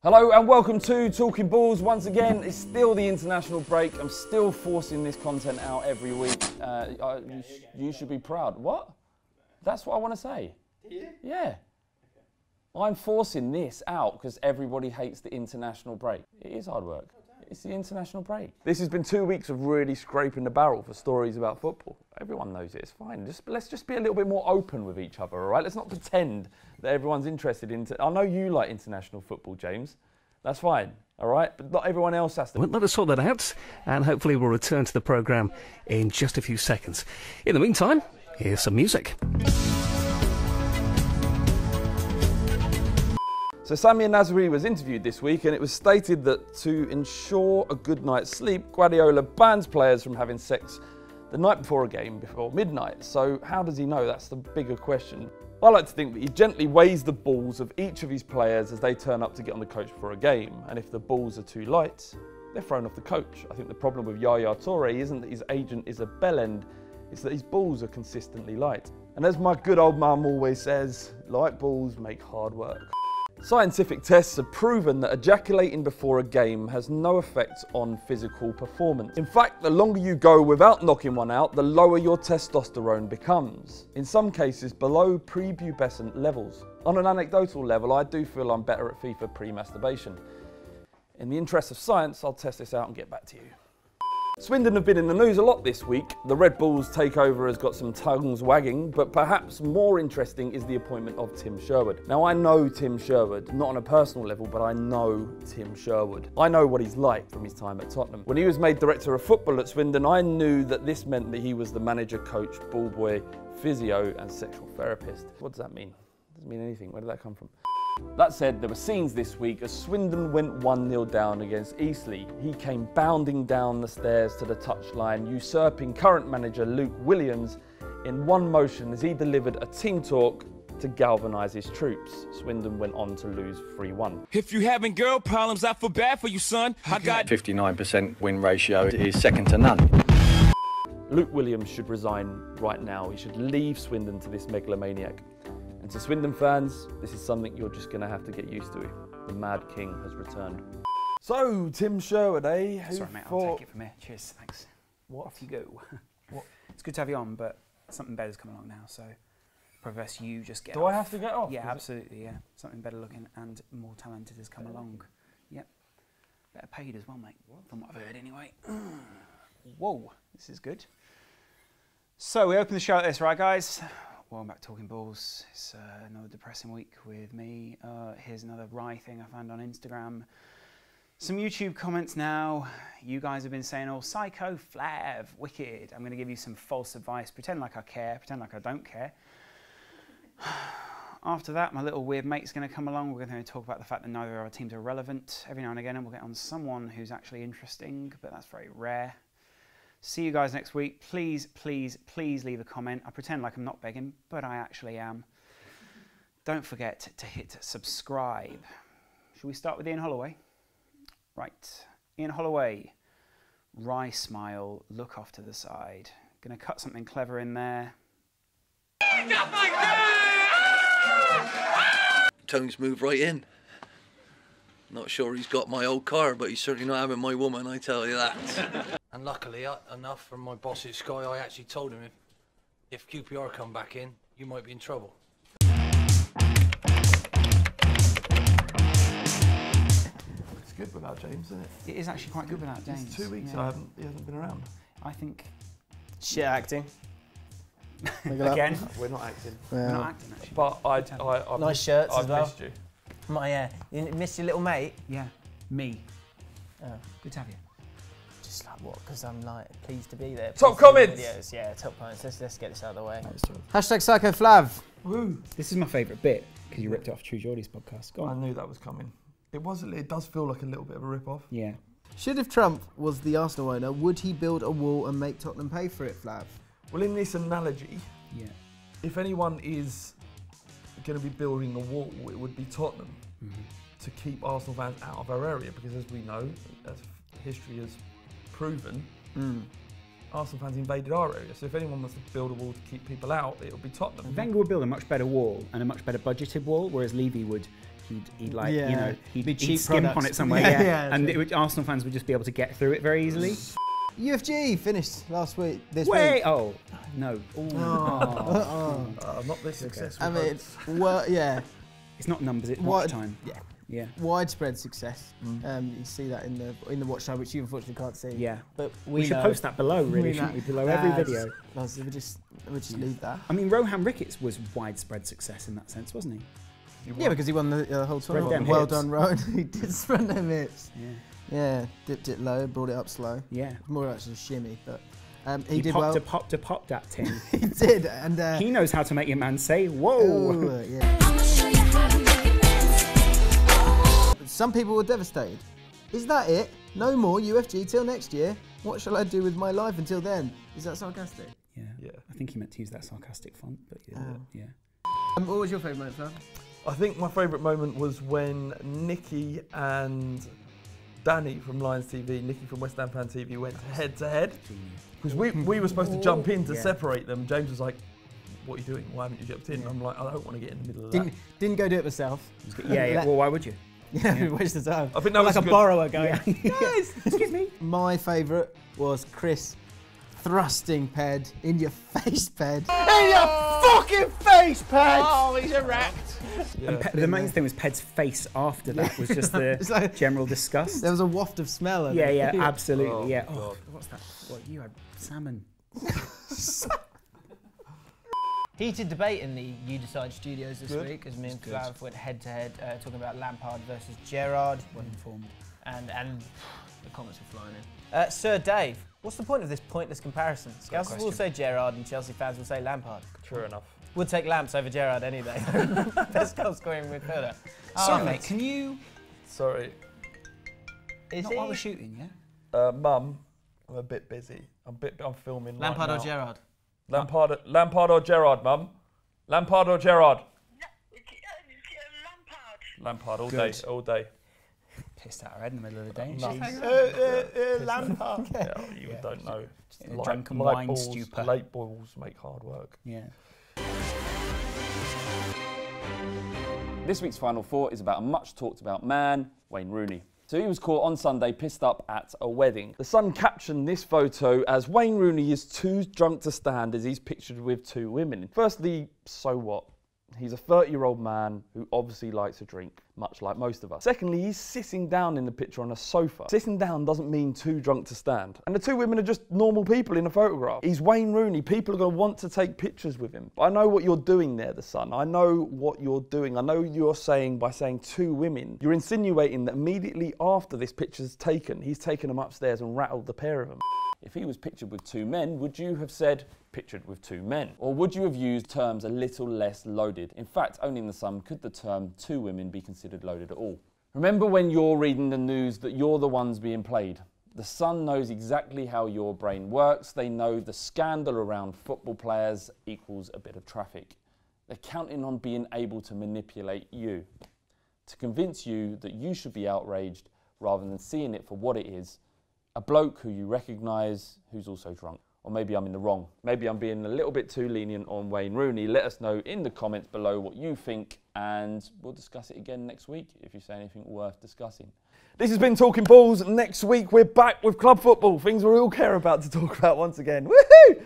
Hello and welcome to Talking Balls. Once again, it's still the international break. I'm still forcing this content out every week. You should be proud. What? That's what I want to say. Yeah. I'm forcing this out because everybody hates the international break. It is hard work. It's the international break. This has been 2 weeks of really scraping the barrel for stories about football. Everyone knows it. It's fine. Let's just be a little bit more open with each other, all right? Let's not pretend that everyone's interested in... I know you like international football, James. That's fine, all right? But not everyone else has to. Well, let us sort that out, and hopefully we'll return to the programme in just a few seconds. In the meantime, here's some music. So Samir Nasri was interviewed this week, and it was stated that to ensure a good night's sleep, Guardiola bans players from having sex the night before a game before midnight. So how does he know? That's the bigger question. I like to think that he gently weighs the balls of each of his players as they turn up to get on the coach for a game. And if the balls are too light, they're thrown off the coach. I think the problem with Yaya Toure isn't that his agent is a bellend, it's that his balls are consistently light. And as my good old mum always says, light balls make hard work. Scientific tests have proven that ejaculating before a game has no effect on physical performance. In fact, the longer you go without knocking one out, the lower your testosterone becomes. In some cases, below prepubescent levels. On an anecdotal level, I do feel I'm better at FIFA pre-masturbation. In the interest of science, I'll test this out and get back to you. Swindon have been in the news a lot this week. The Red Bulls takeover has got some tongues wagging, but perhaps more interesting is the appointment of Tim Sherwood. Now, I know Tim Sherwood, not on a personal level, but I know Tim Sherwood. I know what he's like from his time at Tottenham. When he was made director of football at Swindon, I knew that this meant that he was the manager, coach, ball boy, physio, and sexual therapist. What does that mean? It doesn't mean anything. Where did that come from? That said, there were scenes this week as Swindon went 1-0 down against Eastleigh. He came bounding down the stairs to the touchline, usurping current manager Luke Williams in one motion as he delivered a team talk to galvanise his troops. Swindon went on to lose 3-1. If you having girl problems, I feel bad for you, son. I got 59% win ratio is second to none. Luke Williams should resign right now. He should leave Swindon to this megalomaniac. And to Swindon fans, this is something you're just going to have to get used to. The Mad King has returned. So, Tim Sherwood, eh? Sorry, mate, I'll take it from here. Cheers, thanks. What? Off you go. What? It's good to have you on, but something better's coming along now, so progress you just get Do off. I have to get off? Yeah, absolutely, yeah. Something better looking and more talented has come along. Yep. Better paid as well, mate, from what I've heard anyway. Whoa, this is good. So, we open the show like this, right, guys? Welcome back to Talking Balls. It's another depressing week with me. Here's another wry thing I found on Instagram. Some YouTube comments now. You guys have been saying, oh, psycho, Flav, wicked. I'm going to give you some false advice. Pretend like I care. Pretend like I don't care. After that, my little weird mate's going to come along. We're going to talk about the fact that neither of our teams are relevant. Every now and again, we'll get on someone who's actually interesting, but that's very rare. See you guys next week. Please, please, please leave a comment. I pretend like I'm not begging, but I actually am. Don't forget to hit subscribe. Should we start with Ian Holloway? Right. Ian Holloway. Wry smile. Look off to the side. Gonna cut something clever in there. Tony's moved right in. Not sure he's got my old car, but he's certainly not having my woman, I tell you that. And luckily enough from my boss at Sky, I actually told him if QPR come back in, you might be in trouble. It's good without James, isn't it? It is actually quite good without James. It's 2 weeks yeah. he hasn't been around. I think... Shit acting. Again? We're not acting. Yeah. We're not acting, actually. But I Nice shirts as well. missed you. You missed your little mate? Yeah, me. Oh. Good to have you. Just like what? Because I'm like pleased to be there. Top Pleased to comments! do videos. Yeah, top comments. Let's get this out of the way. Hashtag Psycho Flav. Woo! This is my favourite bit, because you ripped it off True Geordie's podcast. Go I on. knew that was coming. It does feel like a little bit of a rip-off. Yeah. Should if Trump was the Arsenal owner, would he build a wall and make Tottenham pay for it, Flav? Well, in this analogy, Yeah. if anyone is going to be building a wall, it would be Tottenham to keep Arsenal fans out of our area, because as we know, as history has proven, Arsenal fans invaded our area. So if anyone wants to build a wall to keep people out, it'll be Tottenham. Wenger would build a much better wall and a much better budgeted wall, whereas Levy would he'd like, Yeah. you know, Be he'd cheap skimp on products. it somewhere, Yeah, yeah. yeah, And true. Arsenal fans would just be able to get through it very easily. UFG finished last week. This Wait, week. oh, no. Ooh. Oh. Not this successful. I mean, well, yeah. It's not numbers, it's What- watch time. Yeah. Yeah. Widespread success. You see that in the watch time, which you unfortunately can't see. Yeah. But We should know. post that below, really, We shouldn't know. we? Below every Nah, video. We'll just leave that. I mean, Rohan Ricketts was widespread success in that sense, wasn't he? Yeah, because he won the whole Spread tournament. them Well hips. done, Rowan. He did spread them hips. Yeah. Yeah, dipped it low, brought it up slow. Yeah. More actually a shimmy, but he He did popped well. to pop to pop that tin. He did, and He knows how to make your man say, whoa. ooh, yeah. Some people were devastated. Is that it? No more UFG till next year? What shall I do with my life until then? Is that sarcastic? Yeah. I think he meant to use that sarcastic font, but yeah. Oh. Yeah. What was your favourite moment, Flav? I think my favourite moment was when Nicky and Danny from Lions TV, Nicky from West Ham Fan TV went head to head. Because we were supposed to jump in to separate them. James was like, what are you doing? Why haven't you jumped in? Yeah. I'm like, I don't want to get in the middle of Didn't go do it myself. Yeah, well, why would you? Yeah, waste of time. I think that was like a good. borrower going, Guys, excuse me. My favourite was Chris thrusting Ped in your face, Ped. In your fucking face, Ped! Oh, he's erect. And the main thing was Ped's face after that was just the It's like- general disgust. There was a waft of smell. of Yeah, it. yeah, absolutely, Oh, yeah. God. Oh, what's that? What, you had salmon. Heated debate in the You Decide studios this week as me and Flav went head to head talking about Lampard versus Gerrard. Well informed. And the comments were flying in. Sir Dave, what's the point of this pointless comparison? Scousers will say Gerrard and Chelsea fans will say Lampard. True enough. Would take Lamps over Gerrard any day. Best goal scoring midfielder. Sorry, mate, can you... Sorry. Is Not he? while we're shooting, yeah? Mum, I'm a bit busy. I'm filming Lampard right or now. Gerrard? Lampard or Gerrard, Mum? Lampard or Gerrard? Lampard all day, all day. Pissed out her head in the middle of the day. Nice. Lampard. Yeah, you don't know. Drunken wine balls, stupor. late balls make hard work. Yeah. This week's Final Four is about a much talked about man, Wayne Rooney. So he was caught on Sunday pissed up at a wedding. The Sun captioned this photo as Wayne Rooney is too drunk to stand as he's pictured with two women. Firstly, so what? He's a 30-year-old man who obviously likes to drink, much like most of us. Secondly, he's sitting down in the picture on a sofa. Sitting down doesn't mean too drunk to stand. And the two women are just normal people in a photograph. He's Wayne Rooney. People are going to want to take pictures with him. But I know what you're doing there, The Sun. I know what you're doing. I know you're saying, by saying two women, you're insinuating that immediately after this picture's taken, he's taken them upstairs and rattled the pair of them. If he was pictured with two men, would you have said, pictured with two men? Or would you have used terms a little less loaded? In fact, only in The Sun could the term two women be considered loaded at all. Remember when you're reading the news that you're the ones being played? The Sun knows exactly how your brain works. They know the scandal around football players equals a bit of traffic. They're counting on being able to manipulate you, to convince you that you should be outraged rather than seeing it for what it is, a bloke who you recognise who's also drunk. Or maybe I'm in the wrong. Maybe I'm being a little bit too lenient on Wayne Rooney. Let us know in the comments below what you think, and we'll discuss it again next week if you say anything worth discussing. This has been Talking Balls. Next week we're back with club football, things we all care about to talk about once again. Woohoo!